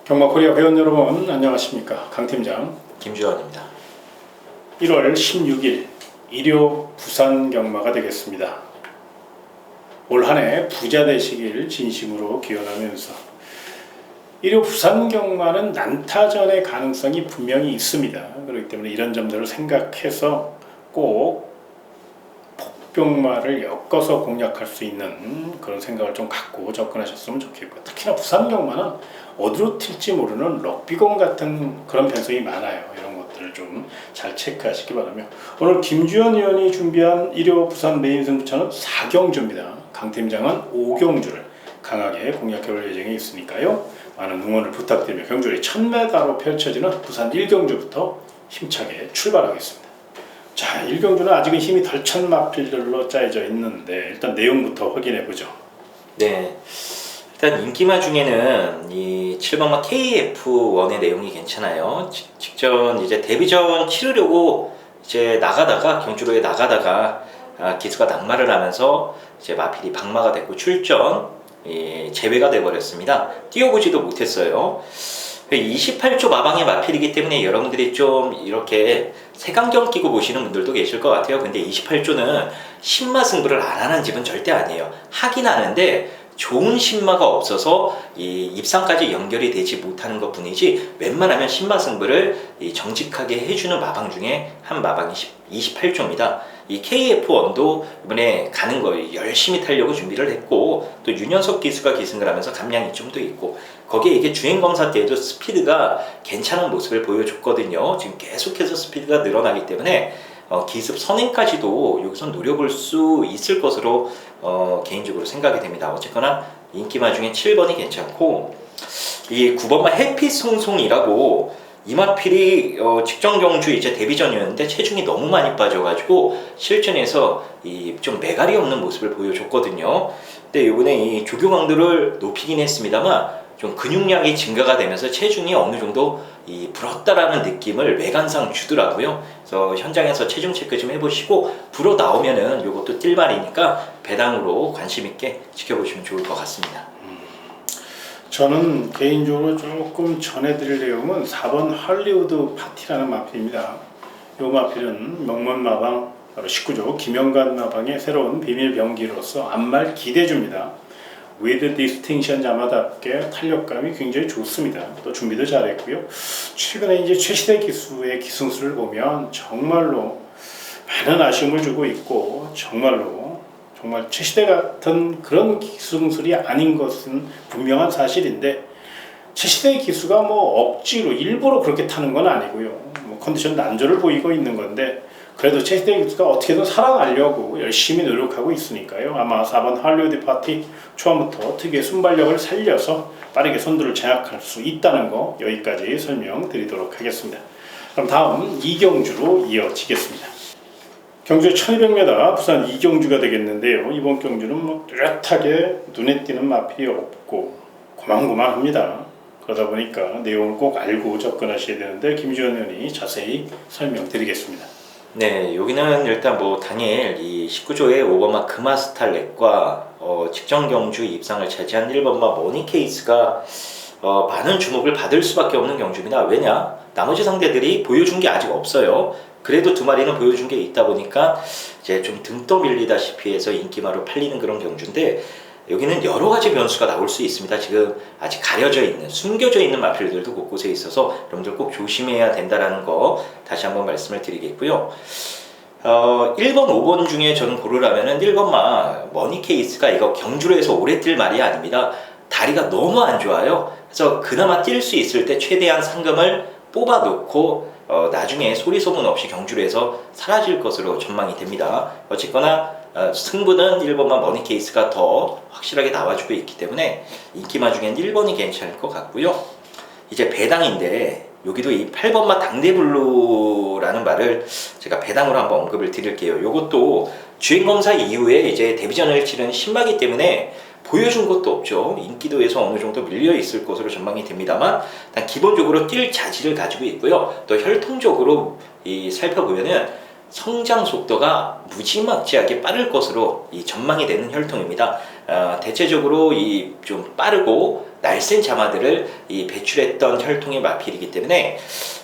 경마코리아 회원 여러분 안녕하십니까, 강팀장 김주환입니다. 1월 16일 일요 부산 경마가 되겠습니다. 올 한해 부자 되시길 진심으로 기원하면서 일요 부산 경마는 난타전의 가능성이 분명히 있습니다. 그렇기 때문에 이런 점들을 생각해서 꼭 복병마를 엮어서 공략할 수 있는 그런 생각을 좀 갖고 접근하셨으면 좋겠고요. 특히나 부산 경마는 어디로 튈지 모르는 럭비공 같은 그런 변성이 많아요. 이런 것들을 좀 잘 체크하시기 바라며, 오늘 김주현 의원이 준비한 일요 부산 메인 승부처는 4경주입니다. 강 팀장은 5경주를 강하게 공략해볼 예정이 있으니까요. 많은 응원을 부탁드리며 경주를 1000m로 펼쳐지는 부산 1경주부터 힘차게 출발하겠습니다. 자, 1경주는 아직은 힘이 덜 찬 마필들로 짜여져 있는데 일단 내용부터 확인해 보죠. 네, 일단 인기마 중에는 이 7번마 KF1의 내용이 괜찮아요. 직전 이제 데뷔전 치르려고 이제 경주로에 나가다가 기수가 낙마를 하면서 이제 마필이 박마가 됐고 출전 제외가 돼버렸습니다. 뛰어보지도 못했어요. 28조 마방의 마필이기 때문에 여러분들이 좀 이렇게 색안경 끼고 보시는 분들도 계실 것 같아요. 근데 28조는 신마 승부를 안 하는 집은 절대 아니에요. 하긴 하는데 좋은 신마가 없어서 이 입상까지 연결이 되지 못하는 것 뿐이지, 웬만하면 신마 승부를 정직하게 해주는 마방 중에 한 마방이 28조입니다. 이 KF1도 이번에 가는 거 열심히 타려고 준비를 했고, 또 윤현석 기수가 기승을 하면서 감량이 좀 더 있고, 거기에 이게 주행검사 때에도 스피드가 괜찮은 모습을 보여줬거든요. 지금 계속해서 스피드가 늘어나기 때문에 기습 선행까지도 여기서 노려볼 수 있을 것으로 개인적으로 생각이 됩니다. 어쨌거나 인기마 중에 7번이 괜찮고, 이 9번마 해피송송이라고 이마필이 직전 경주 이제 데뷔전이었는데 체중이 너무 많이 빠져가지고 실전에서 이 좀 매갈이 없는 모습을 보여줬거든요. 근데 이번에 이 조교강도를 높이긴 했습니다만 좀 근육량이 증가가 되면서 체중이 어느 정도 불었다라는 느낌을 외관상 주더라고요. 그래서 현장에서 체중 체크 좀 해보시고 불어 나오면은 이것도 뛸말이니까 배당으로 관심 있게 지켜보시면 좋을 것 같습니다. 저는 개인적으로 조금 전해드릴 내용은 4번 할리우드 파티라는 마필입니다. 이 마필은 명문마방 바로 19조 김영관 마방의 새로운 비밀 병기로서 앞말 기대줍니다. 위드 디스팅션 자마답게 탄력감이 굉장히 좋습니다. 또 준비도 잘했고요. 최근에 이제 최시대 기수의 기승수를 보면 정말로 많은 아쉬움을 주고 있고, 정말 최시대 같은 그런 기승술이 아닌 것은 분명한 사실인데, 최시대의 기수가 억지로 일부러 그렇게 타는 건 아니고요. 컨디션 난조를 보이고 있는 건데, 그래도 최시대 기수가 어떻게든 살아가려고 열심히 노력하고 있으니까요. 아마 4번 할리우드 파티 초반부터 특유의 순발력을 살려서 빠르게 선두를 장악할 수 있다는 거, 여기까지 설명드리도록 하겠습니다. 그럼 다음 2경주로 이어지겠습니다. 경주 1200m 부산 2경주가 되겠는데요. 이번 경주는 뚜렷하게 눈에 띄는 마필이 없고 고만고만합니다. 그러다 보니까 내용을 꼭 알고 접근하셔야 되는데 김주현 의원이 자세히 설명드리겠습니다. 네, 여기는 일단 당일 이 19조의 5번마 금화스탈렛과 직전 경주 입상을 차지한 1번마 머니케이스가 많은 주목을 받을 수밖에 없는 경주입니다. 왜냐? 나머지 상대들이 보여준 게 아직 없어요. 그래도 두 마리는 보여준 게 있다 보니까 이제 좀 등 떠밀리다시피 해서 인기마로 팔리는 그런 경주인데, 여기는 여러 가지 변수가 나올 수 있습니다. 지금 아직 가려져 있는, 숨겨져 있는 마필들도 곳곳에 있어서 여러분들 꼭 조심해야 된다는 거 다시 한번 말씀을 드리겠고요. 1번, 5번 중에 저는 고르라면은 1번마 머니케이스가 이거 경주로 해서 오래 뛸 말이 아닙니다. 다리가 너무 안 좋아요. 그래서 그나마 뛸 수 있을 때 최대한 상금을 뽑아 놓고 나중에 소리 소문 없이 경주로 해서 사라질 것으로 전망이 됩니다. 어쨌거나 승부는 1번만 머니케이스가 더 확실하게 나와주고 있기 때문에 인기마 중엔 1번이 괜찮을 것 같고요. 이제 배당인데 여기도 이 8번마 당대블루라는 말을 제가 배당으로 한번 언급을 드릴게요. 이것도 주행검사 이후에 이제 데뷔전을 치른 신마기 때문에 보여준 것도 없죠. 인기도에서 어느 정도 밀려 있을 것으로 전망이 됩니다만, 일단 기본적으로 뛸 자질을 가지고 있고요. 또 혈통적으로 살펴보면은 성장 속도가 무지막지하게 빠를 것으로 전망이 되는 혈통입니다. 대체적으로 좀 빠르고 날쌘 자마들을 배출했던 혈통의 마필이기 때문에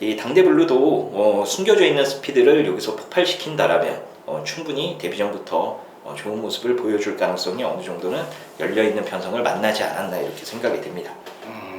이 당대블루도 숨겨져 있는 스피드를 여기서 폭발시킨다라면 충분히 데뷔 전부터 좋은 모습을 보여줄 가능성이 어느 정도는 열려있는 편성을 만나지 않았나 이렇게 생각이 됩니다.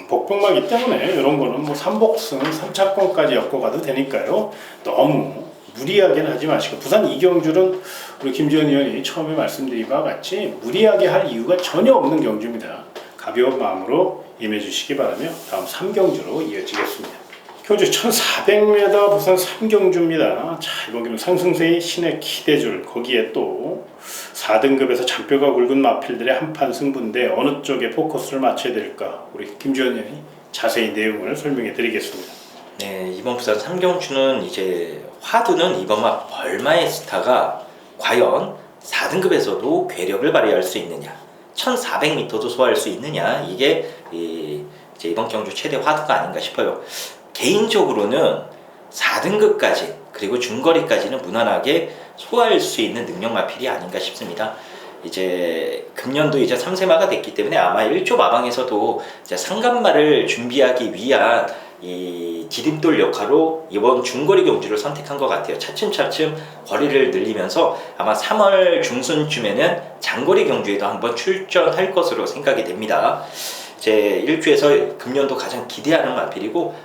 복병마기 때문에 이런 거는 뭐 3복승, 3차권까지 엮어가도 되니까요. 너무 무리하게는 하지 마시고, 부산 이경주는 우리 김지현 의원이 처음에 말씀드린 바와 같이 무리하게 할 이유가 전혀 없는 경주입니다. 가벼운 마음으로 임해주시기 바라며 다음 3경주로 이어지겠습니다. 경주 1400m 부산 3경주입니다. 자, 이번 경주 상승세의 신의 기대줄, 거기에 또 4등급에서 잔뼈가 굵은 마필들의 한판 승부인데 어느 쪽에 포커스를 맞춰야 될까, 우리 김주현 의원이 자세히 내용을 설명해 드리겠습니다. 네, 이번 부산 3경주는 이제 화두는 이번 막 벌마의 스타가 과연 4등급에서도 괴력을 발휘할 수 있느냐, 1400m도 소화할 수 있느냐, 이게 이제 이번 경주 최대 화두가 아닌가 싶어요. 개인적으로는 4등급까지 그리고 중거리까지는 무난하게 소화할 수 있는 능력 마필이 아닌가 싶습니다. 이제 금년도 이제 3세마가 됐기 때문에 아마 1조 마방에서도 이제 상간마를 준비하기 위한 이 디딤돌 역할로 이번 중거리 경주를 선택한 것 같아요. 차츰차츰 거리를 늘리면서 아마 3월 중순쯤에는 장거리 경주에도 한번 출전할 것으로 생각이 됩니다. 제 1주에서 금년도 가장 기대하는 마필이고,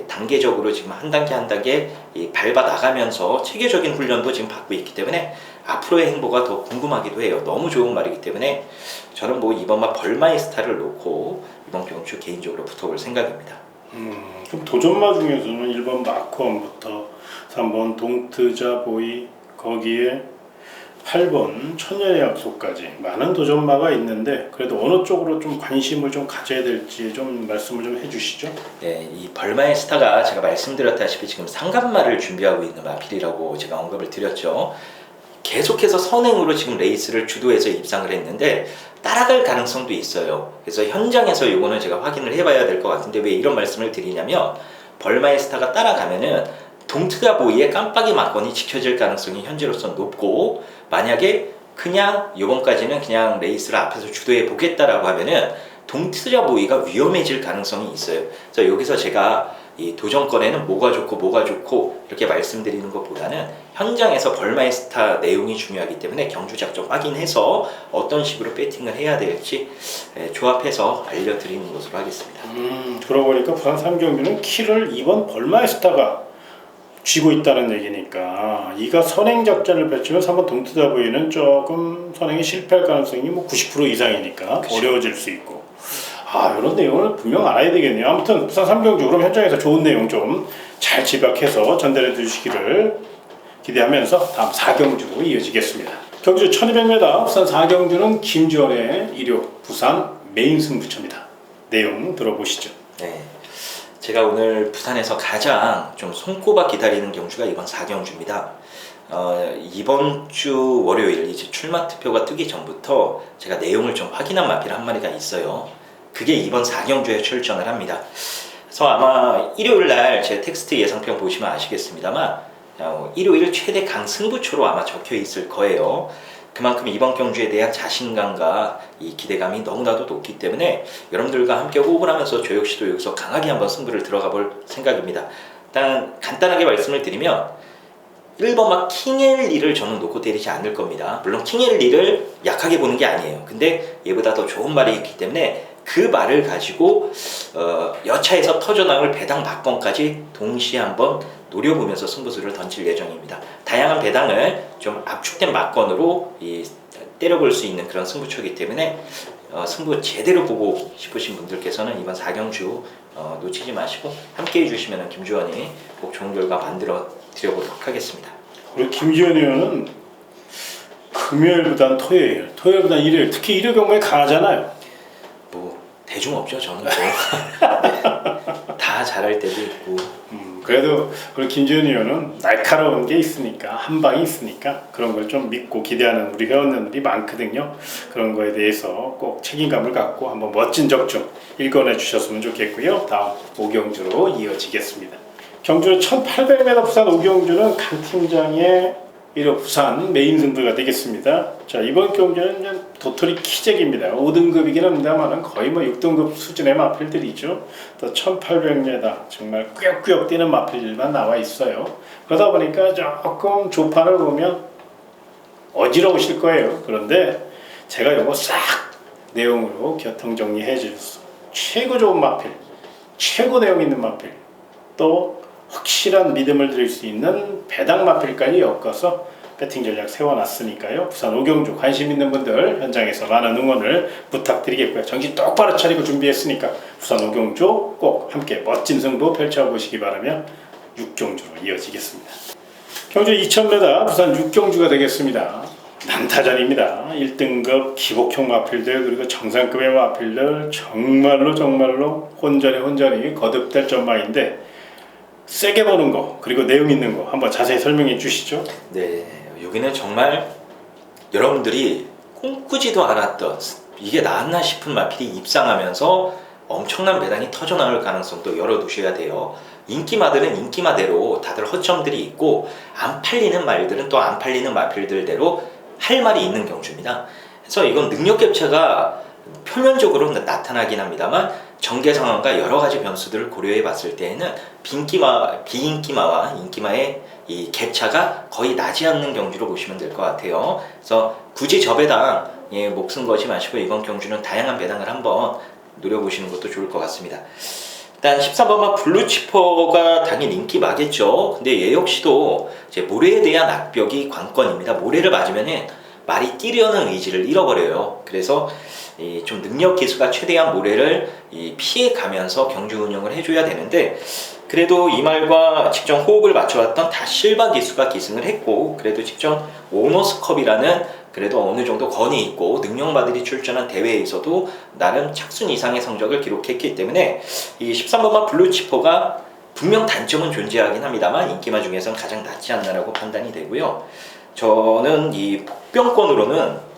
단계적으로 지금 한 단계 한 단계 밟아 나가면서 체계적인 훈련도 지금 받고 있기 때문에 앞으로의 행보가 더 궁금하기도 해요. 너무 좋은 말이기 때문에 저는 뭐 이번 막 벌마의 스타를 놓고 이번 경주 개인적으로 붙어볼 생각입니다. 그럼 도전마 중에서는 1번 마크원부터 3번 동트자보이, 거기에 8번 천년의 약속까지 많은 도전마가 있는데 그래도 어느 쪽으로 좀 관심을 좀 가져야 될지 좀 말씀을 좀 해주시죠. 네, 이 벌마의 스타가 제가 말씀드렸다시피 지금 상간마를 준비하고 있는 마필이라고 제가 언급을 드렸죠. 계속해서 선행으로 지금 레이스를 주도해서 입상을 했는데 따라갈 가능성도 있어요. 그래서 현장에서 이거는 제가 확인을 해봐야 될 것 같은데, 왜 이런 말씀을 드리냐면 벌마의 스타가 따라가면은 동트가보이의 깜빡이 막건이 지켜질 가능성이 현재로선 높고, 만약에 그냥 이번까지는 그냥 레이스를 앞에서 주도해 보겠다라고 하면은 동트자보이가 위험해질 가능성이 있어요. 그래서 여기서 제가 이 도전권에는 뭐가 좋고 이렇게 말씀드리는 것보다는 현장에서 벌마의 스타 내용이 중요하기 때문에 경주 작전 확인해서 어떤 식으로 배팅을 해야 될지 조합해서 알려드리는 것으로 하겠습니다. 그러고 보니까 부산 3경주는 키를 2번 벌마의 스타가 쥐고 있다는 얘기니까, 이가 선행 작전을 펼치면 3번 동트자보이는 조금 선행에 실패할 가능성이 뭐 90% 이상이니까 그쵸. 어려워질 수 있고, 이런 내용을 분명 알아야 되겠네요. 아무튼 부산 3경주 그럼 현장에서 좋은 내용 좀 잘 집약해서 전달해 주시기를 기대하면서 다음 4경주로 이어지겠습니다. 경주 1200m 부산 4경주는 김주원의 1호 부산 메인 승부처입니다. 내용 들어보시죠. 네, 제가 오늘 부산에서 가장 좀 손꼽아 기다리는 경주가 이번 4경주입니다. 이번 주 월요일 이제 출마 투표가 뜨기 전부터 제가 내용을 좀 확인한 마필 한 마리가 있어요. 그게 이번 4경주에 출전을 합니다. 그래서 아마 일요일 날 제 텍스트 예상편 보시면 아시겠습니다만 일요일 최대 강 승부처로 아마 적혀 있을 거예요. 그만큼 이번 경주에 대한 자신감과 이 기대감이 너무나도 높기 때문에 여러분들과 함께 호흡을 하면서 저 역시도 여기서 강하게 한번 승부를 들어가 볼 생각입니다. 일단 간단하게 말씀을 드리면 1번 막 킹엘리를 저는 놓고 때리지 않을 겁니다. 물론 킹엘리를 약하게 보는 게 아니에요. 근데 얘보다 더 좋은 말이 있기 때문에 그 말을 가지고 여차에서 터져나올 배당 막건까지 동시에 한번 노려보면서 승부수를 던질 예정입니다. 다양한 배당을 좀 압축된 막건으로 때려볼 수 있는 그런 승부처이기 때문에 승부 제대로 보고 싶으신 분들께서는 이번 4경주 놓치지 마시고 함께 해주시면 김주원이 꼭 좋은 결과 만들어 드려보도록 하겠습니다. 우리 김지현 의원은 금요일보단 토요일보단 일요일, 특히 일요일 경우에 강하잖아요. 뭐 대중 없죠. 저는 뭐 다 잘할 때도 있고. 그래도 우리 김지현 의원은 날카로운 게 있으니까, 한 방이 있으니까 그런 걸 좀 믿고 기대하는 우리 회원님들이 많거든요. 그런 거에 대해서 꼭 책임감을 갖고 한번 멋진 적중 읽어내 주셨으면 좋겠고요. 다음 5경주로 이어지겠습니다. 경주 1800m 부산 5경주는 강 팀장의 1호 부산 메인 승부가 되겠습니다. 자, 이번 경기는 이제 도토리 키재기입니다. 5등급이긴 합니다만 거의 뭐 6등급 수준의 마필들이죠. 또 1800m 정말 꾸역꾸역 뛰는 마필들만 나와 있어요. 그러다 보니까 조금 조판을 보면 어지러우실 거예요. 그런데 제가 이거 싹 내용으로 교통 정리해 주셨어. 최고 좋은 마필, 최고 내용 있는 마필, 또 확실한 믿음을 드릴 수 있는 배당 마필까지 엮어서 배팅 전략 세워놨으니까요. 부산 오경주 관심 있는 분들 현장에서 많은 응원을 부탁드리겠고요. 정신 똑바로 차리고 준비했으니까 부산 오경주 꼭 함께 멋진 승부 펼쳐보시기 바라며 육경주로 이어지겠습니다. 경주 2000m 부산 육경주가 되겠습니다. 난타전입니다. 1등급 기복형 마필들 그리고 정상급의 마필들 정말로 혼전이 거듭될 전망인데 세게 보는 거 그리고 내용 있는 거 한번 자세히 설명해 주시죠. 네, 여기는 정말 여러분들이 꿈꾸지도 않았던 이게 나왔나 싶은 마필이 입상하면서 엄청난 배당이 터져나올 가능성도 열어두셔야 돼요. 인기마들은 인기마대로 다들 허점들이 있고 안 팔리는 말들은 또 안 팔리는 마필들대로 할 말이 있는 경주입니다. 그래서 이건 능력 격차가 표면적으로 나타나긴 합니다만 전개 상황과 여러 가지 변수들을 고려해 봤을 때에는 비인기마와 인기마의 이 갭차가 거의 나지 않는 경주로 보시면 될 것 같아요. 그래서 굳이 저 배당 목숨 거지 마시고 이번 경주는 다양한 배당을 한번 노려보시는 것도 좋을 것 같습니다. 일단 13번마 블루치퍼가 당연히 인기마겠죠. 근데 얘 역시도 이제 모래에 대한 악벽이 관건입니다. 모래를 맞으면은 말이 뛰려는 의지를 잃어버려요. 그래서 좀 능력 기수가 최대한 모래를 피해 가면서 경주 운영을 해줘야 되는데 그래도 이 말과 직전 호흡을 맞춰왔던 다실바 기수가 기승을 했고 그래도 직전 오너스컵이라는 그래도 어느 정도 건이 있고 능력마들이 출전한 대회에서도 나름 착순 이상의 성적을 기록했기 때문에 이 13번마 블루치퍼가 분명 단점은 존재하긴 합니다만 인기마 중에서는 가장 낫지 않나라고 판단이 되고요. 저는 이 복병권으로는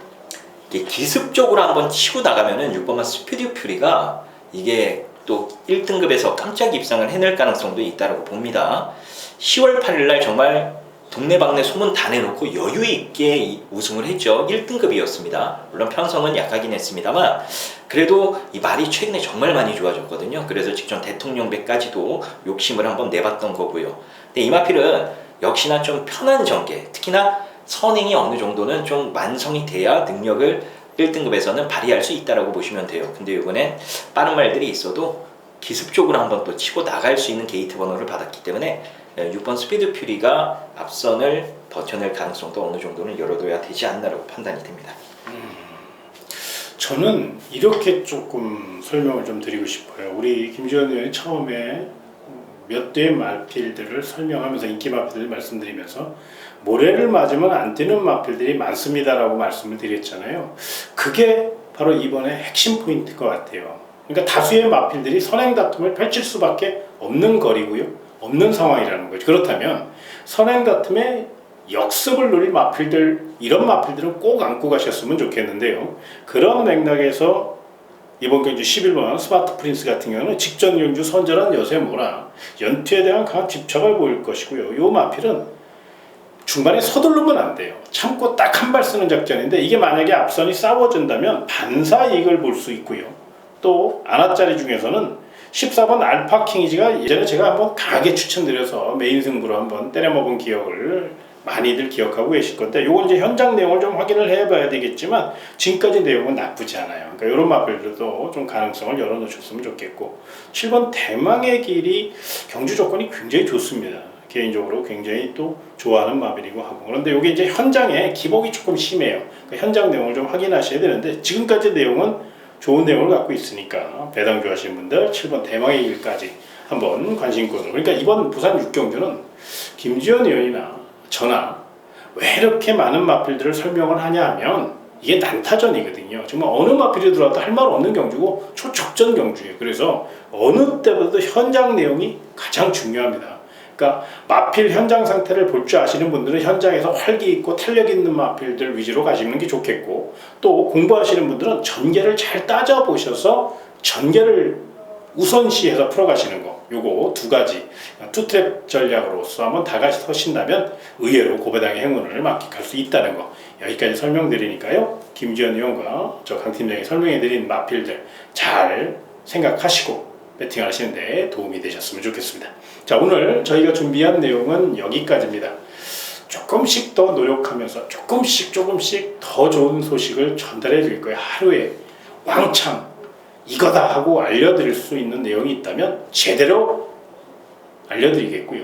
기습적으로 한번 치고 나가면은 6번마 스피드 퓨리가 이게 또 1등급에서 깜짝 입상을 해낼 가능성도 있다고 봅니다. 10월 8일날 정말 동네방네 소문 다 내놓고 여유있게 우승을 했죠. 1등급이었습니다. 물론 편성은 약하긴 했습니다만 그래도 이 말이 최근에 정말 많이 좋아졌거든요. 그래서 직전 대통령배까지도 욕심을 한번 내봤던 거고요. 근데 이 마필은 역시나 좀 편한 전개, 특히나 선행이 어느 정도는 좀 완성이 돼야 능력을 1등급에서는 발휘할 수 있다고 보시면 돼요. 근데 이번엔 빠른 말들이 있어도 기습적으로 한번 또 치고 나갈 수 있는 게이트 번호를 받았기 때문에 6번 스피드 퓨리가 앞선을 버텨낼 가능성도 어느 정도는 열어둬야 되지 않나라고 판단이 됩니다. 저는 이렇게 조금 설명을 좀 드리고 싶어요. 우리 김지현 의원이 처음에 몇 대의 마필들을 설명하면서 인기 마필들을 말씀드리면서 모래를 맞으면 안 뛰는 마필들이 많습니다라고 말씀을 드렸잖아요. 그게 바로 이번에 핵심 포인트일 것 같아요. 그러니까 다수의 마필들이 선행 다툼을 펼칠 수밖에 없는 거리고요. 없는 상황이라는 거죠. 그렇다면 선행 다툼에 역습을 노릴 마필들, 이런 마필들은 꼭 안고 가셨으면 좋겠는데요. 그런 맥락에서 이번 경주 11번 스마트 프린스 같은 경우는 직전 경주 선전한 여세모라 연투에 대한 강한 집착을 보일 것이고요. 이 마필은 중반에 서두르면 안 돼요. 참고 딱 한 발 쓰는 작전인데 이게 만약에 앞선이 싸워준다면 반사 이익을 볼 수 있고요. 또 아나짜리 중에서는 14번 알파 킹이지가 예전에 제가 한번 강하게 추천드려서 메인 승부로 한번 때려먹은 기억을 많이들 기억하고 계실 건데 요건 이제 현장 내용을 좀 확인을 해봐야 되겠지만 지금까지 내용은 나쁘지 않아요. 그러니까 이런 마필들도 좀 가능성을 열어놓으셨으면 좋겠고 7번 대망의 길이 경주 조건이 굉장히 좋습니다. 개인적으로 굉장히 또 좋아하는 마필이고 하고 그런데 이게 이제 현장에 기복이 조금 심해요. 그러니까 현장 내용을 좀 확인하셔야 되는데 지금까지 내용은 좋은 내용을 갖고 있으니까 배당 좋아하시는 분들 7번 대망의 길까지 한번 관심권으로 그러니까 이번 부산 6경주는 김지현 의원이나 저나 왜 이렇게 많은 마필들을 설명을 하냐 하면 이게 난타전이거든요. 정말 어느 마필이 들어와도 할 말 없는 경주고 초적전 경주예요. 그래서 어느 때보다도 현장 내용이 가장 중요합니다. 그러니까 마필 현장 상태를 볼 줄 아시는 분들은 현장에서 활기 있고 탄력 있는 마필들 위주로 가시는 게 좋겠고 또 공부하시는 분들은 전개를 잘 따져보셔서 전개를 우선시해서 풀어가시는 거 요거 두 가지 투트랩 전략으로서 한번 다가서신다면 의외로 고배당의 행운을 만끽할 수 있다는 거 여기까지 설명드리니까요. 김지현 의원과 저 강 팀장이 설명해드린 마필들 잘 생각하시고 배팅 하시는데 도움이 되셨으면 좋겠습니다. 자, 오늘 저희가 준비한 내용은 여기까지입니다. 조금씩 더 노력하면서 조금씩 더 좋은 소식을 전달해 드릴 거예요. 하루에 왕창 이거다 하고 알려드릴 수 있는 내용이 있다면 제대로 알려드리겠고요.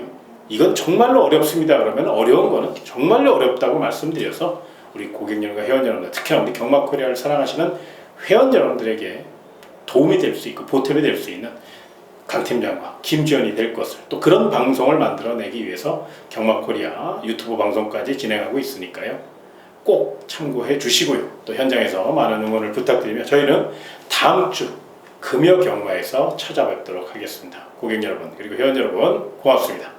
이건 정말로 어렵습니다. 그러면 어려운 거는 정말로 어렵다고 말씀드려서 우리 고객 여러분과 회원 여러분들, 특히나 우리 경마코리아를 사랑하시는 회원 여러분들에게 도움이 될 수 있고 보탬이 될 수 있는 강 팀장과 김지현이 될 것을 또 그런 방송을 만들어내기 위해서 경마코리아 유튜브 방송까지 진행하고 있으니까요. 꼭 참고해 주시고요. 또 현장에서 많은 응원을 부탁드리며 저희는 다음 주 금요 경마에서 찾아뵙도록 하겠습니다. 고객 여러분 그리고 회원 여러분 고맙습니다.